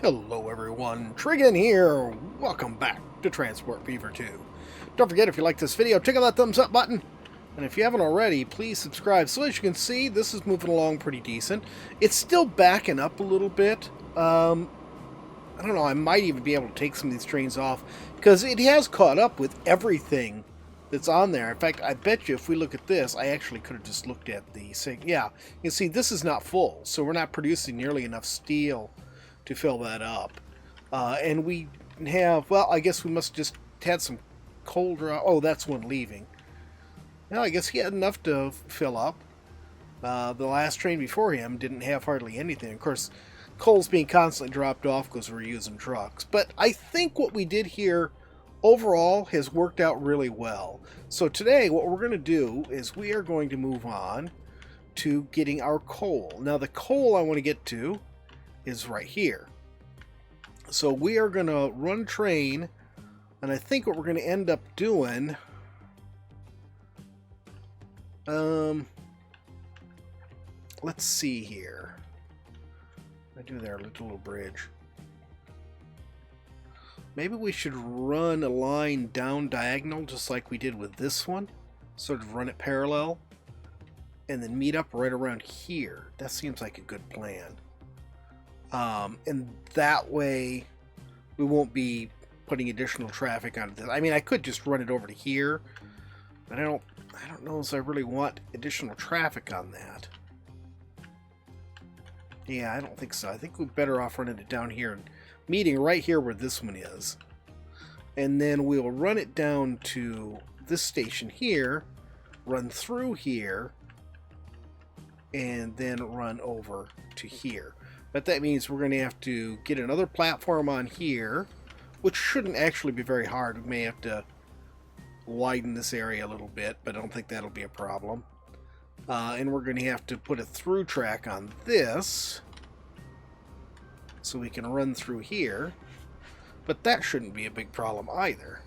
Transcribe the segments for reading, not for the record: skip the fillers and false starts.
Hello everyone, Trigan here. Welcome back to Transport Fever 2. Don't forget, if you like this video, check out that thumbs up button. And if you haven't already, please subscribe. So as you can see, this is moving along pretty decent. It's still backing up a little bit. I don't know, I might even be able to take some of these trains off, because it has caught up with everything that's on there. In fact, I bet you if we look at this, I actually could have just looked at the... Yeah, you see, this is not full, so we're not producing nearly enough steel to fill that up. And we have, well, I guess we must just had some coal draw. Oh, that's one leaving. Well, I guess he had enough to fill up. The last train before him didn't have hardly anything. Of course, coal's being constantly dropped off because we're using trucks. But I think what we did here overall has worked out really well. So today what we're going to do is we are going to move on to getting our coal. Now the coal I want to get to is right here. So we are going to run train, and I think what we're going to end up doing, let's see here. I do there, little bridge. Maybe we should run a line down diagonal just like we did with this one. Sort of run it parallel and then meet up right around here. That seems like a good plan. And that way we won't be putting additional traffic onto this. I mean, I could just run it over to here, but I don't know if I really want additional traffic on that. Yeah, I don't think so. I think we're better off running it down here and meeting right here where this one is. And then we'll run it down to this station here, run through here, and then run over to here. But that means we're going to have to get another platform on here, which shouldn't actually be very hard. We may have to widen this area a little bit, but I don't think that'll be a problem. And we're going to have to put a through track on this so we can run through here. But that shouldn't be a big problem either.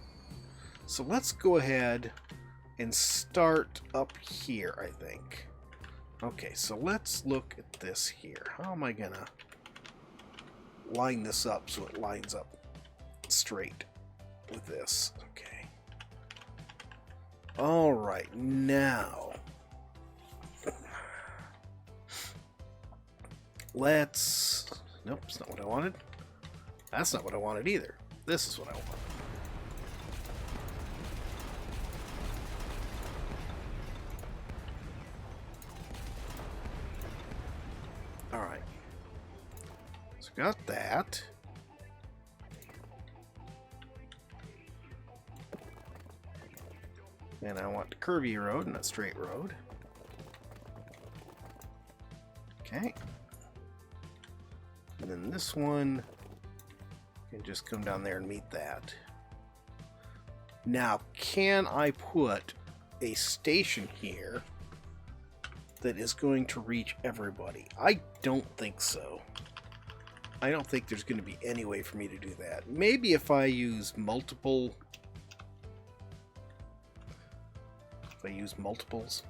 So let's go ahead and start up here, I think. Okay, so let's look at this here. How am I gonna line this up so it lines up straight with this? Okay. Alright, now let's... Nope, it's not what I wanted. That's not what I wanted either. This is what I want. Alright. So got that. And I want the curvy road, not straight road. Okay. And then this one can just come down there and meet that. Now, can I put a station here that is going to reach everybody? I don't think so. I don't think there's going to be any way for me to do that. Maybe if I use multiple... If I use multiples.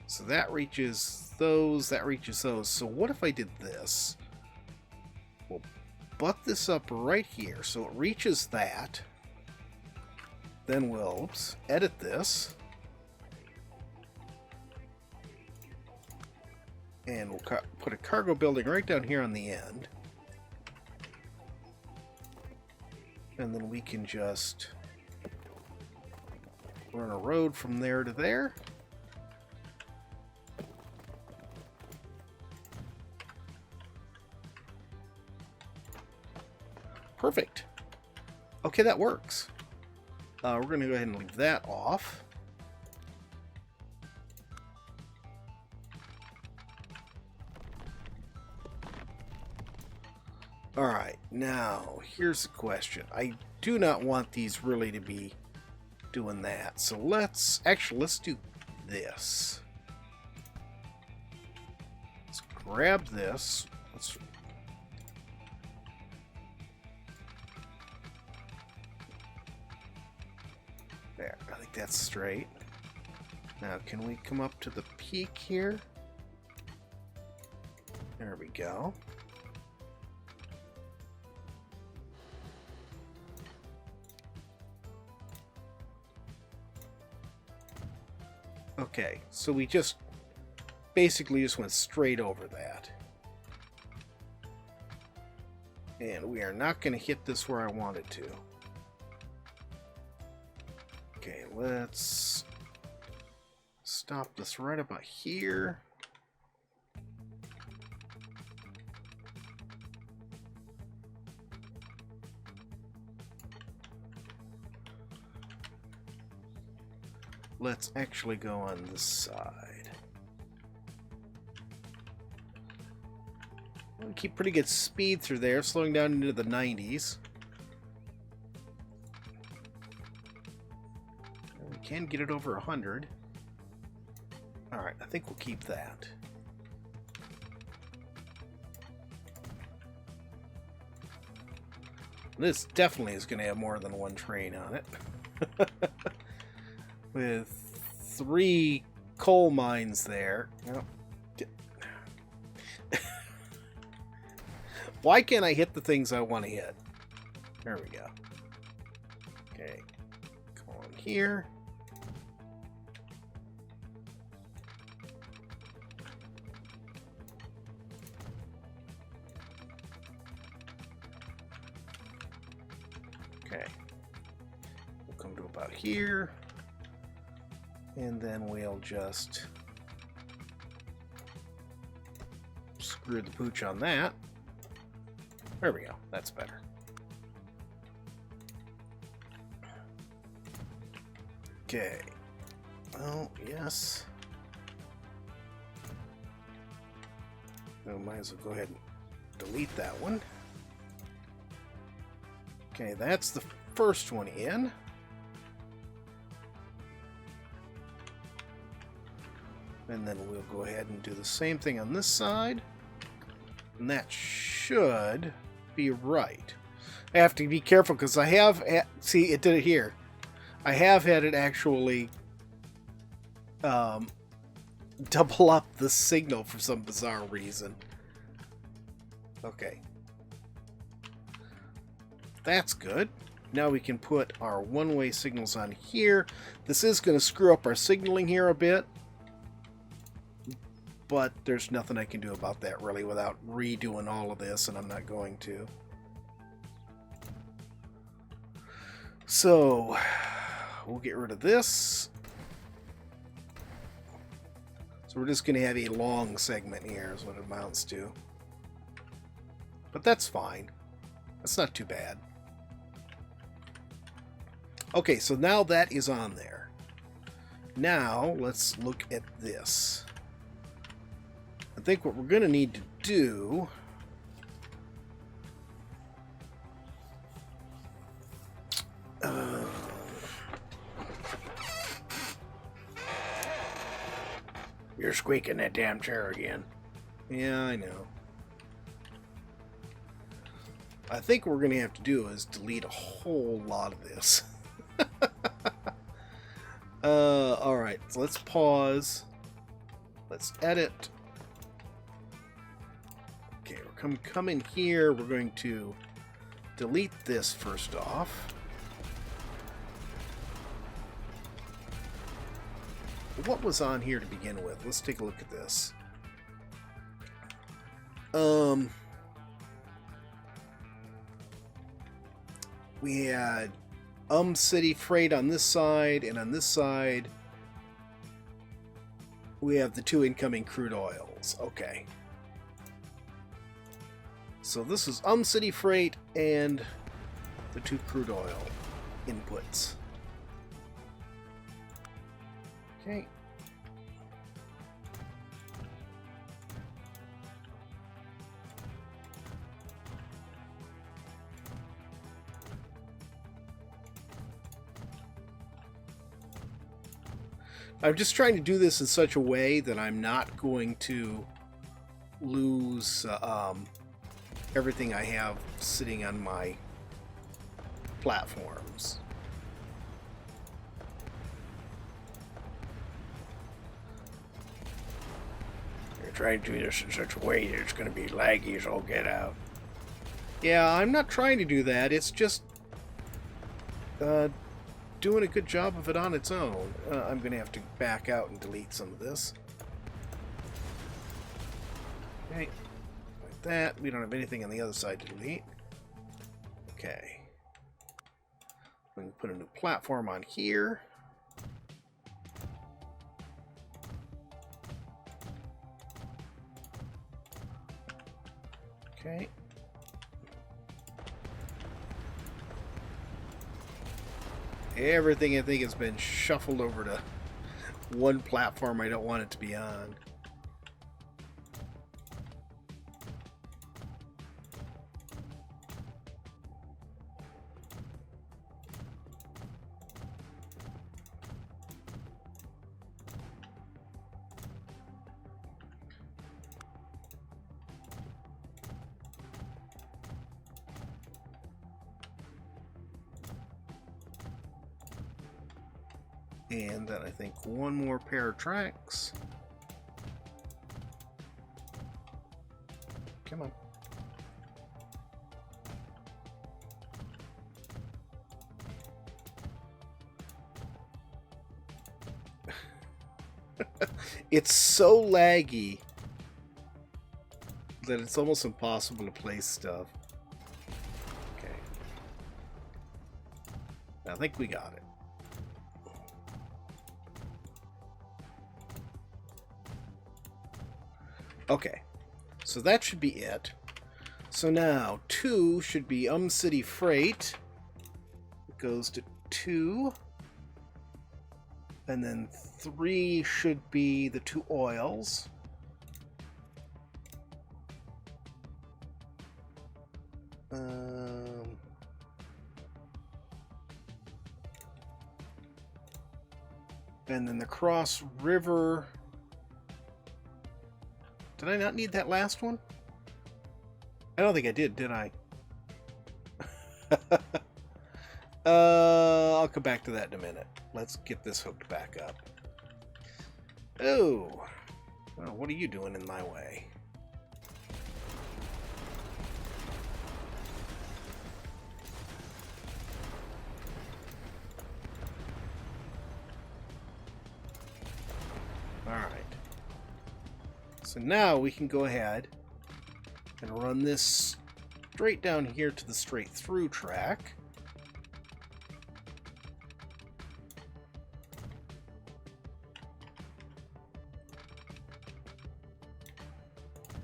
So that reaches those, that reaches those. So what if I did this? We'll butt this up right here so it reaches that. Then we'll edit this. And we'll put a cargo building right down here on the end. And then we can just run a road from there to there. Perfect. Okay, that works. We're going to go ahead and leave that off. Alright, now, here's the question. I do not want these really to be doing that. So let's do this. Let's grab this. There, I think that's straight. Now, can we come up to the peak here? There we go. Okay, so we just basically just went straight over that. And we are not going to hit this where I wanted to. Okay, let's stop this right about here. Let's actually go on this side. We'll keep pretty good speed through there, slowing down into the 90s. And we can get it over 100. Alright, I think we'll keep that. This definitely is going to have more than one train on it. With 3 coal mines there. Oh. Why can't I hit the things I want to hit? There we go. Okay. Go on here. Okay. We'll come to about here. And then we'll just screw the pooch on that. There we go. That's better. Okay. Oh, yes. I might as well go ahead and delete that one. Okay, that's the first one in. And then we'll go ahead and do the same thing on this side. And that should be right. I have to be careful because I have... See, it did it here. I have had it actually double up the signal for some bizarre reason. Okay. That's good. Now we can put our one-way signals on here. This is going to screw up our signaling here a bit. But there's nothing I can do about that really without redoing all of this, and I'm not going to. So, we'll get rid of this. So we're just going to have a long segment here is what it amounts to. But that's fine. That's not too bad. Okay, so now that is on there. Now, let's look at this. I think what we're going to need to do you're squeaking that damn chair again. Yeah, I know. I think what we're going to have to do is delete a whole lot of this. Alright, so let's pause. Let's edit. Okay, we're come in here. We're going to delete this first off. What was on here to begin with? Let's take a look at this. We had City Freight on this side, and on this side we have the 2 incoming crude oils. Okay. So this is City Freight and the 2 crude oil inputs. Okay. I'm just trying to do this in such a way that I'm not going to lose everything I have sitting on my platforms. try to do this in such a way that it's going to be laggy as all get out. Yeah, I'm not trying to do that. It's just doing a good job of it on its own. I'm going to have to back out and delete some of this. Okay, like that. We don't have anything on the other side to delete. Okay. We can put a new platform on here. Okay. Everything I think has been shuffled over to one platform I don't want it to be on. And then I think one more pair of tracks. Come on. It's so laggy that it's almost impossible to place stuff. Okay. I think we got it. Okay, so that should be it. So now 2 should be City Freight. It goes to 2. And then 3 should be the 2 oils. And then the Cross River. Did I not need that last one? I don't think I did I? I'll come back to that in a minute. Let's get this hooked back up. Oh, what are you doing in my way? Alright. So now we can go ahead and run this straight down here to the straight through track.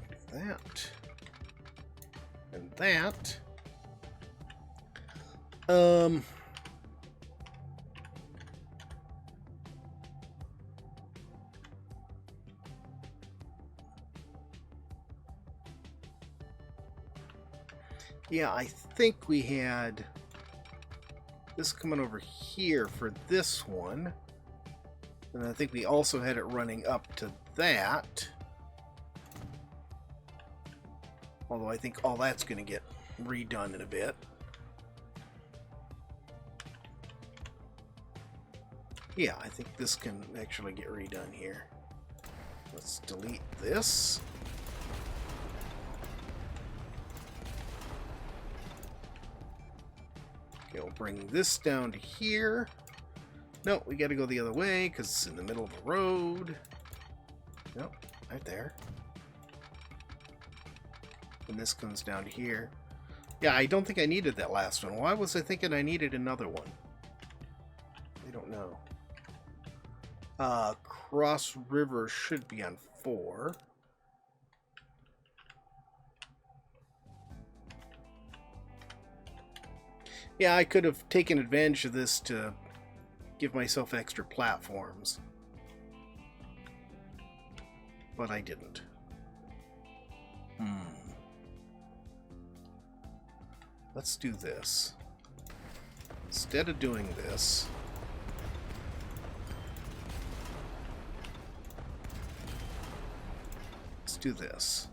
Do that. And that. Yeah, I think we had this coming over here for this one. And I think we also had it running up to that. Although I think all that's going to get redone in a bit. Yeah, I think this can actually get redone here. Let's delete this. Okay, we'll bring this down to here. No, we got to go the other way because it's in the middle of the road. Nope, right there. And this comes down to here. Yeah, I don't think I needed that last one. Why was I thinking I needed another one? I don't know. Cross River should be on 4. Yeah, I could have taken advantage of this to give myself extra platforms. But I didn't. Let's do this. Instead of doing this, let's do this.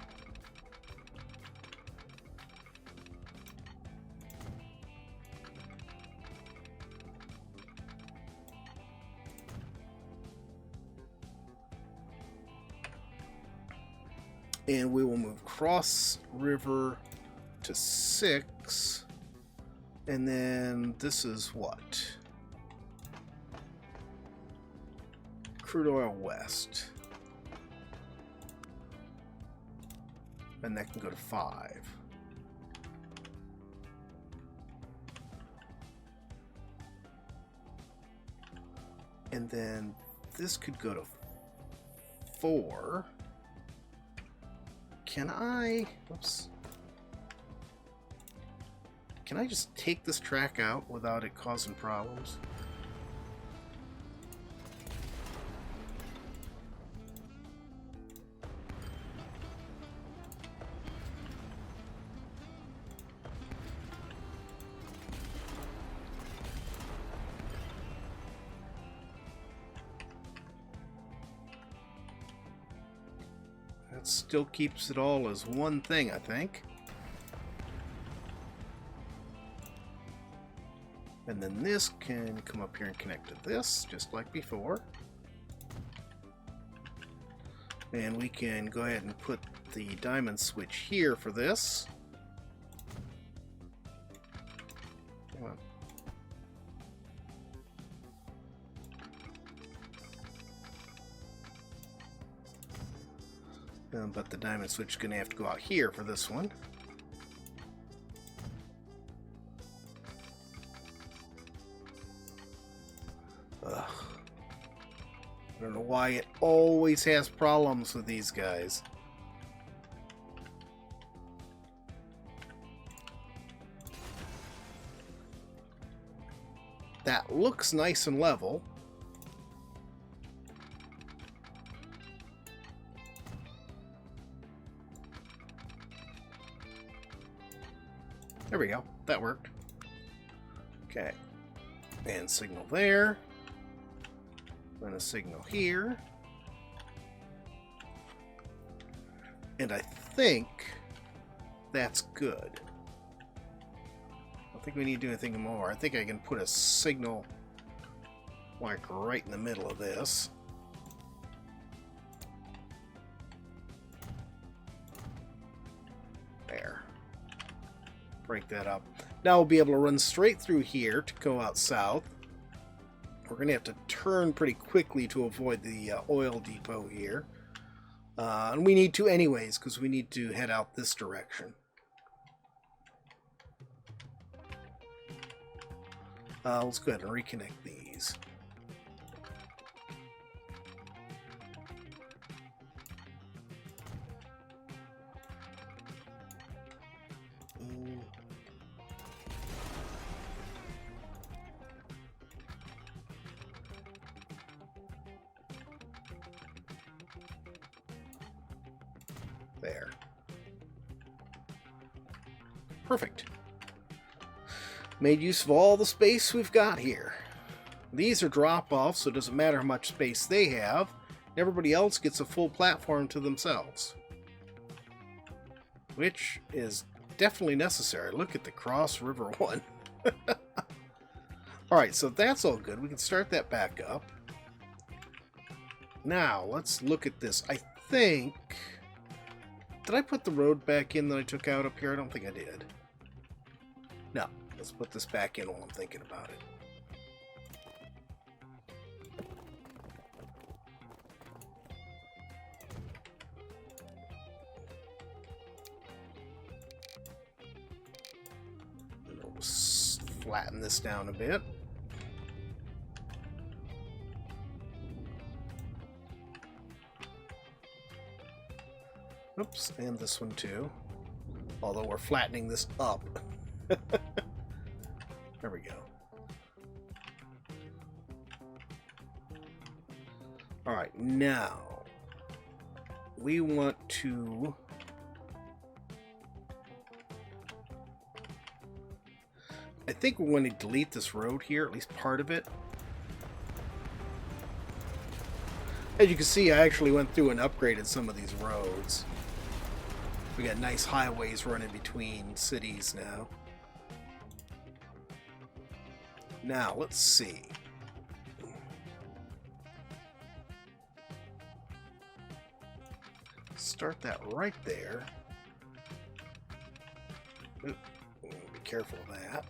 And we will move cross river to 6. And then this is what? Crude oil west. And that can go to 5. And then this could go to 4. Can I... Oops. Can I just take this track out without it causing problems? That still keeps it all as one thing, I think. And then this can come up here and connect to this, just like before. And we can go ahead and put the diamond switch here for this. Come on. But the diamond switch is going to have to go out here for this one. Ugh. I don't know why it always has problems with these guys. That looks nice and level. There we go. That worked. Okay. And signal there. And a signal here. And I think that's good. I don't think we need to do anything more. I think I can put a signal like right in the middle of this. There. Break that up. Now we'll be able to run straight through here to go out south. We're going to have to turn pretty quickly to avoid the oil depot here. And we need to anyways, because we need to head out this direction. Let's go ahead and reconnect these. There. Perfect. Made use of all the space we've got here. These are drop-offs, so it doesn't matter how much space they have. Everybody else gets a full platform to themselves. Which is definitely necessary. Look at the Cross River one. Alright, so that's all good. We can start that back up. Now, let's look at this. I think... Did I put the road back in that I took out up here? I don't think I did. No. Let's put this back in while I'm thinking about it. And we'll flatten this down a bit. Oops, and this one too. Although we're flattening this up. There we go. Alright, now we want to I think we're going to delete this road here, at least part of it. As you can see, I actually went through and upgraded some of these roads. We got nice highways running between cities now. Now, let's see. Start that right there. Oop, be careful of that.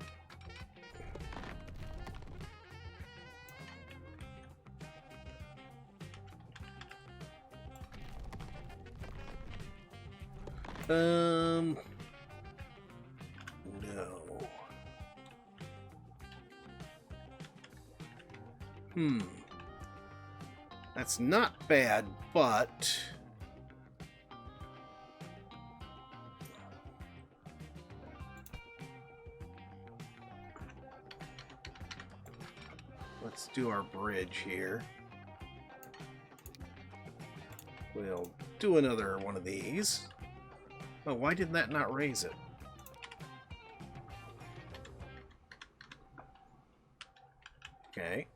No. That's not bad, but let's do our bridge here. We'll do another one of these. Oh, why did that not raise it? Okay.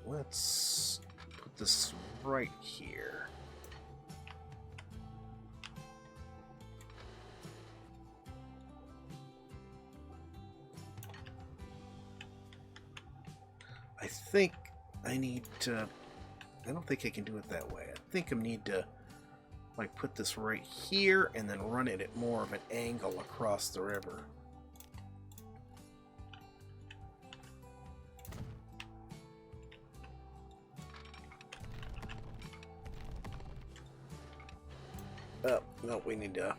Let's put this right here. I think I need to... I don't think I can do it that way. I think I need to like put this right here and then run it at more of an angle across the river. Oh, no, we need to...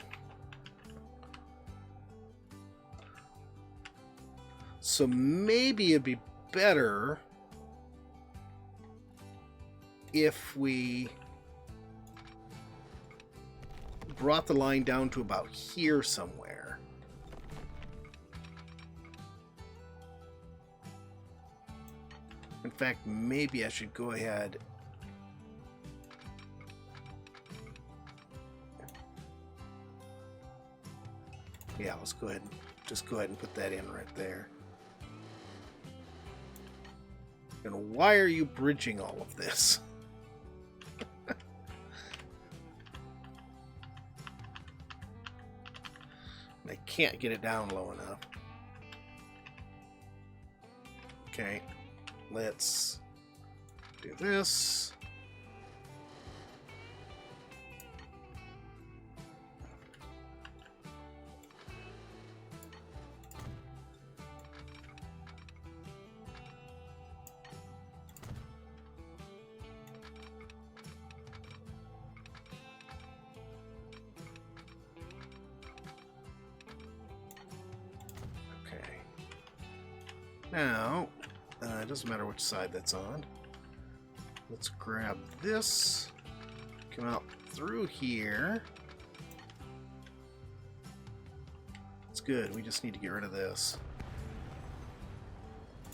So maybe it'd be better if we brought the line down to about here somewhere. In fact, maybe I should go ahead yeah, let's go ahead and just go ahead and put that in right there. And why are you bridging all of this? I can't get it down low enough. Okay, let's do this. Now, it doesn't matter which side that's on. Let's grab this, come out through here. It's good, we just need to get rid of this.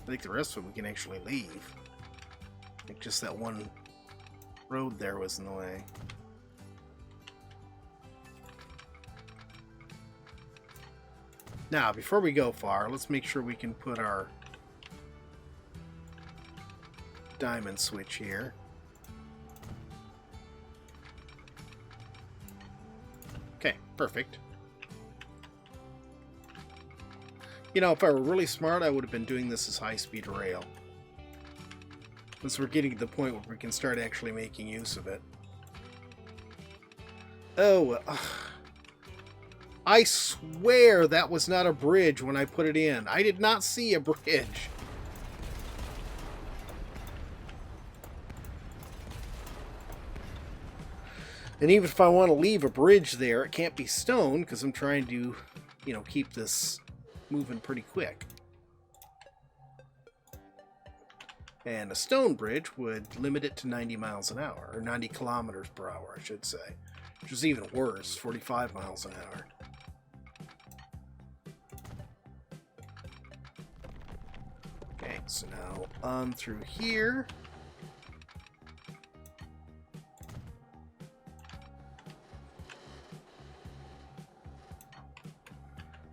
I think the rest of it we can actually leave. I think just that one road there was in the way. Now, before we go far, let's make sure we can put our diamond switch here. Okay, perfect. You know, if I were really smart, I would have been doing this as high-speed rail. Once we're getting to the point where we can start actually making use of it. Oh, I swear that was not a bridge when I put it in. I did not see a bridge. And even if I want to leave a bridge there, it can't be stone because I'm trying to, you know, keep this moving pretty quick. And a stone bridge would limit it to 90 miles an hour, or 90 kilometers per hour, I should say. Which is even worse, 45 miles an hour. Okay, so now on through here.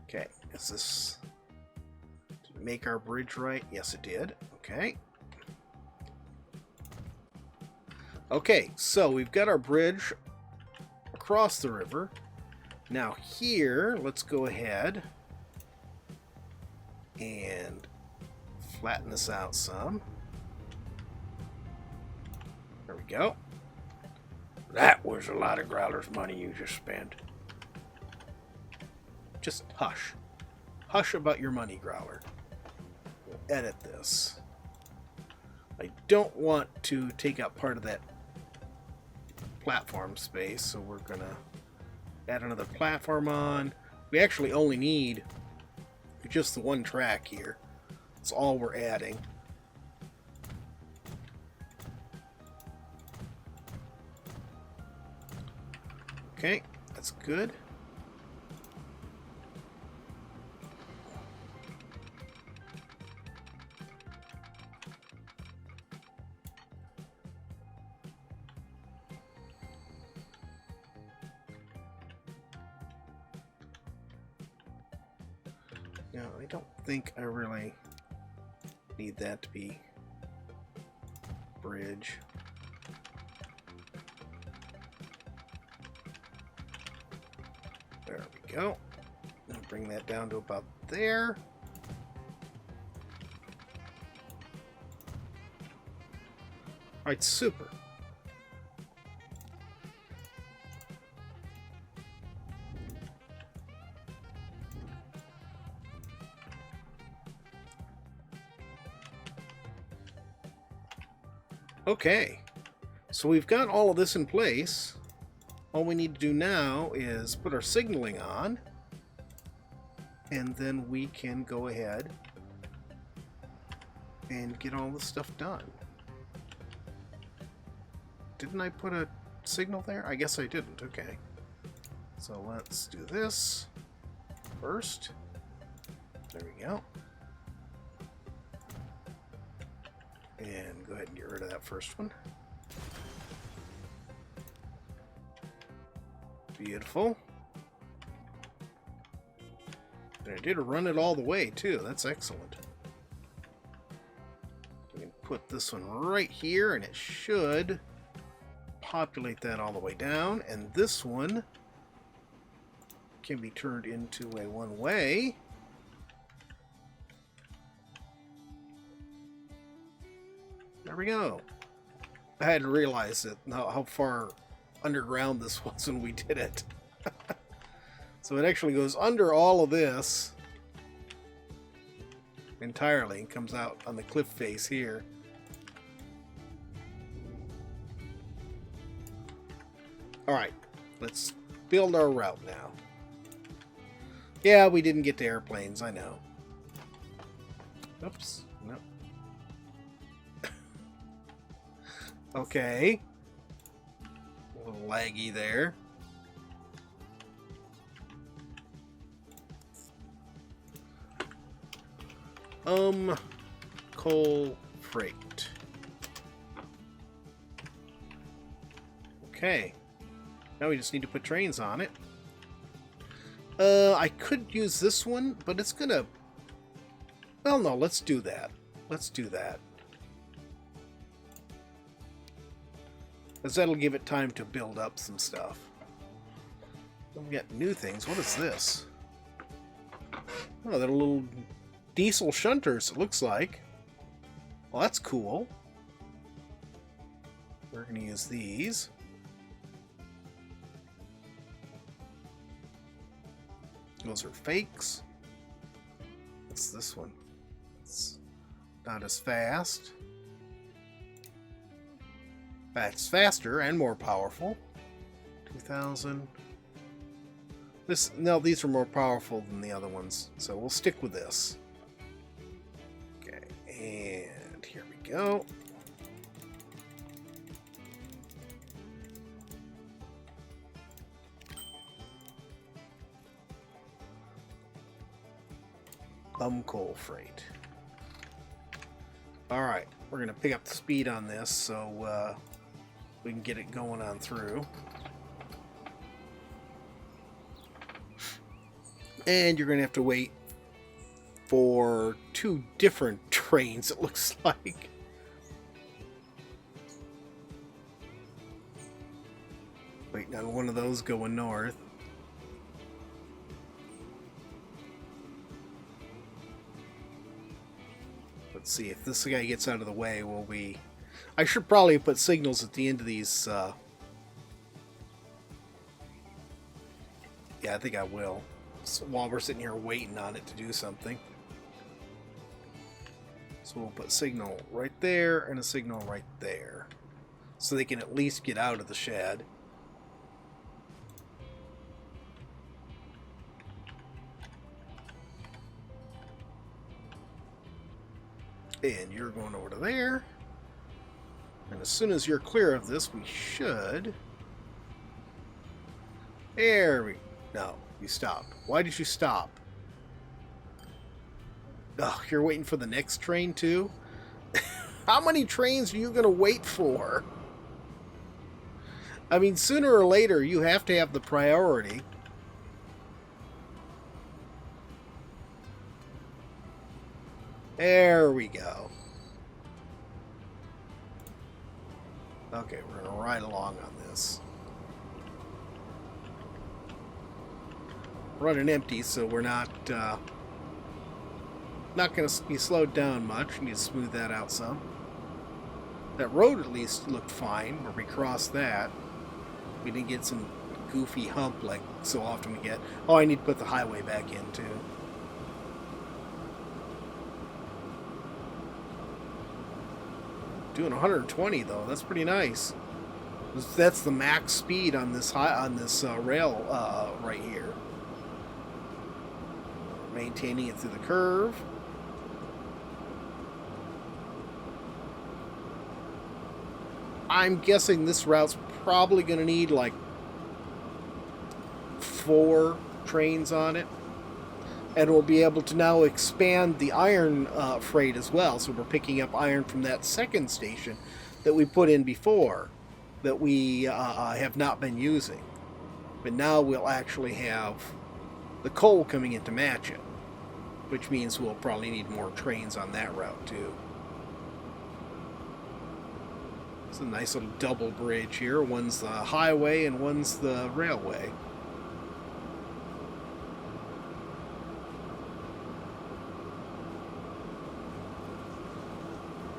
Okay, is this... Did it make our bridge right? Yes, it did. Okay. Okay, so we've got our bridge across the river. Now here, let's go ahead and flatten this out some. There we go. That was a lot of Growler's money you just spent. Just hush. Hush about your money, Growler. We'll edit this. I don't want to take up part of that platform space, so we're gonna add another platform on. We actually only need just the one track here. That's all we're adding. Okay, that's good. Now, I don't think I really need that to be bridge. There we go. I'll bring that down to about there. Alright, super. Okay, so we've got all of this in place. All we need to do now is put our signaling on, and then we can go ahead and get all this stuff done. Didn't I put a signal there? I guess I didn't. Okay. So let's do this first. There we go. And go ahead and get rid of that first one. Beautiful. And I did run it all the way too. That's excellent. We can put this one right here and it should populate that all the way down. And this one can be turned into a one-way. There we go. I hadn't realized it, how far underground this was when we did it. So it actually goes under all of this entirely and comes out on the cliff face here. Alright, let's build our route now. Yeah, we didn't get to airplanes, I know. Oops, no. Okay. A little laggy there. Coal freight. Okay. Now we just need to put trains on it. I could use this one, but it's gonna... Well, no, let's do that. Let's do that. Because that'll give it time to build up some stuff. We got new things. What is this? Oh, they're little diesel shunters, it looks like. Well, that's cool. We're going to use these. Those are fakes. What's this one? It's not as fast. That's faster and more powerful. 2000. No, these are more powerful than the other ones, so we'll stick with this. Okay, and here we go. Coal freight. Alright, we're going to pick up the speed on this so we can get it going on through. And you're going to have to wait for 2 different trains, it looks like. Waiting on one of those going north. Let's see if this guy gets out of the way. Will we? I should probably put signals at the end of these Yeah, I think I will. So while we're sitting here waiting on it to do something. So we'll put signal right there and a signal right there. So they can at least get out of the shed. And you're going over to there. And as soon as you're clear of this, we should... There we... No, you stopped. Why did you stop? Oh, you're waiting for the next train too? How many trains are you going to wait for? I mean, sooner or later, you have to have the priority. There we go. Okay, we're going to ride along on this. Running empty, so we're not going to be slowed down much. We need to smooth that out some. That road at least looked fine where we crossed that. We didn't get some goofy hump like so often we get. Oh, I need to put the highway back in too. Doing 120 though, that's pretty nice. That's the max speed on this rail right here. Maintaining it through the curve. I'm guessing this route's probably going to need like 4 trains on it. And we'll be able to now expand the iron freight as well. So we're picking up iron from that second station that we put in before that we have not been using. But now we'll actually have the coal coming in to match it, which means we'll probably need more trains on that route too. It's a nice little double bridge here. One's the highway and one's the railway.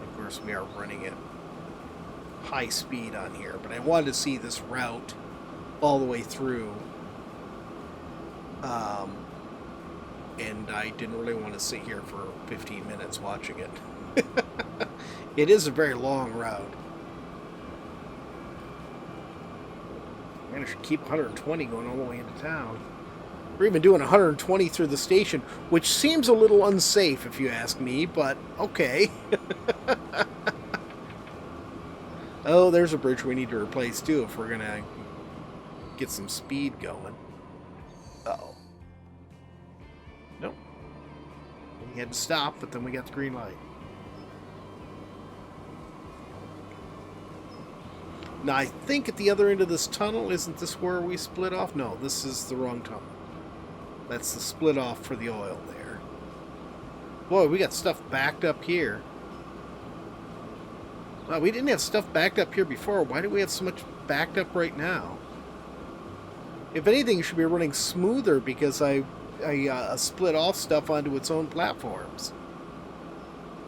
Of course, we are running at high speed on here, but I wanted to see this route all the way through. And I didn't really want to sit here for 15 minutes watching it. It is a very long route. Man, I should keep 120 going all the way into town. We're even doing 120 through the station, which seems a little unsafe if you ask me, but okay. Oh, there's a bridge we need to replace too if we're going to get some speed going. Uh-oh. Nope. We had to stop, but then we got the green light. Now, I think at the other end of this tunnel, isn't this where we split off? No, this is the wrong tunnel. That's the split off for the oil there. Boy, we got stuff backed up here. Well, we didn't have stuff backed up here before. Why do we have so much backed up right now? If anything, it should be running smoother because I split off stuff onto its own platforms.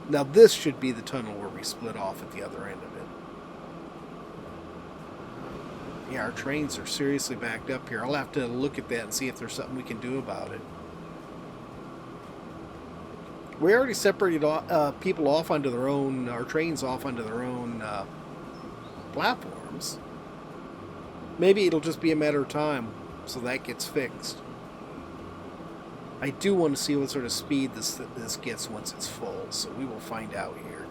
Now this should be the tunnel where we split off at the other end of it. Yeah, our trains are seriously backed up here. I'll have to look at that and see if there's something we can do about it. We already separated people off onto their own, our trains off onto their own platforms. Maybe it'll just be a matter of time so that gets fixed. I do want to see what sort of speed this gets once it's full, so we will find out here.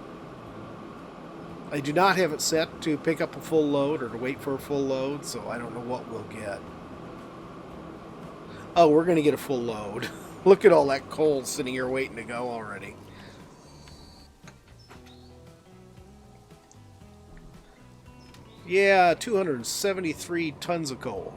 I do not have it set to pick up a full load or to wait for a full load, so I don't know what we'll get. Oh, we're going to get a full load. Look at all that coal sitting here waiting to go already. Yeah, 273 tons of coal.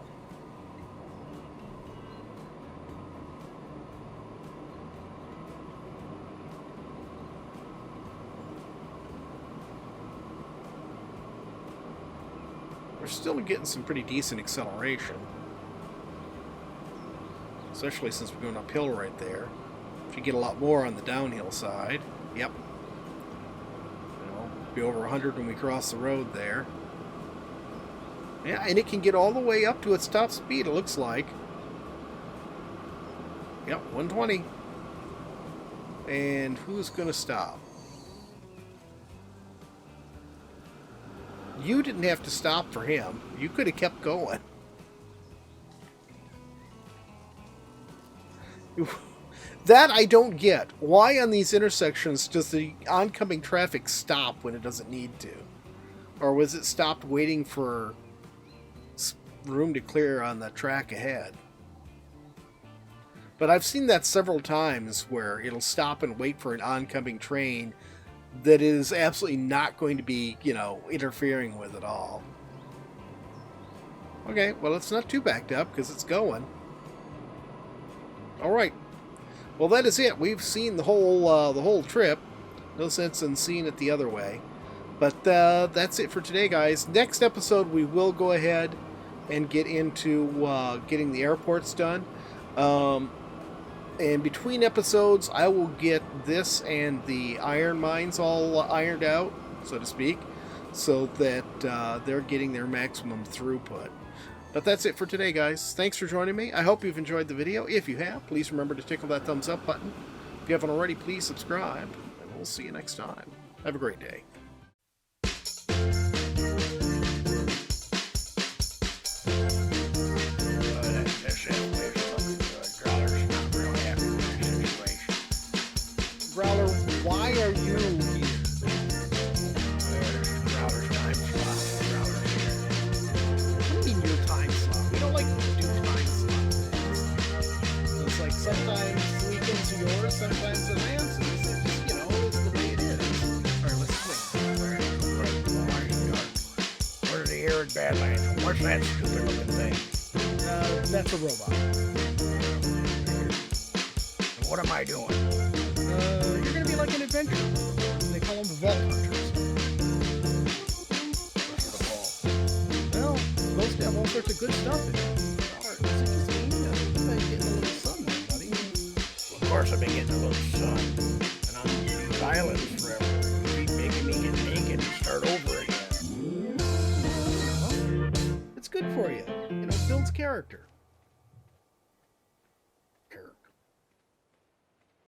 We're still getting some pretty decent acceleration. Especially since we're going uphill right there. Should get a lot more on the downhill side. Yep. Be over 100 when we cross the road there. Yeah, and it can get all the way up to its top speed, it looks like. Yep, 120. And who's going to stop? You didn't have to stop for him. You could have kept going. That I don't get. Why on these intersections does the oncoming traffic stop when it doesn't need to? Or was it stopped waiting for room to clear on the track ahead? But I've seen that several times where it'll stop and wait for an oncoming train that is absolutely not going to be, you know, interfering with at all. Okay, well, it's not too backed up because it's going. All right. Well, that is it. We've seen the whole trip. No sense in seeing it the other way. But that's it for today, guys. Next episode, we will go ahead and get into getting the airports done. And between episodes, I will get this and the iron mines all ironed out, so to speak, so that they're getting their maximum throughput. But that's it for today, guys. Thanks for joining me. I hope you've enjoyed the video. If you have, please remember to tickle that thumbs up button. If you haven't already, please subscribe, and we'll see you next time. Have a great day. Growler, why are you here? Growler's time slot. Growler's here. What do you mean your time slot? We don't like to do time slot. It's like sometimes the weekends are yours, sometimes they're Nancy's. It's just, you know, it's the way it is. Alright, let's play. Where's the arid Badlands? What's that stupid looking thing? That's a robot. What am I doing? You're gonna be like an adventurer. They call them vault hunters. What's the ball? Well, it's supposed to have all sorts of good stuff in it. Is it just me? You've been getting a little sun there, buddy. Well, of course I've been getting a little sun. And on these islands forever. You keep making me get naked and start over again. Well, it's good for you. You know, it builds character.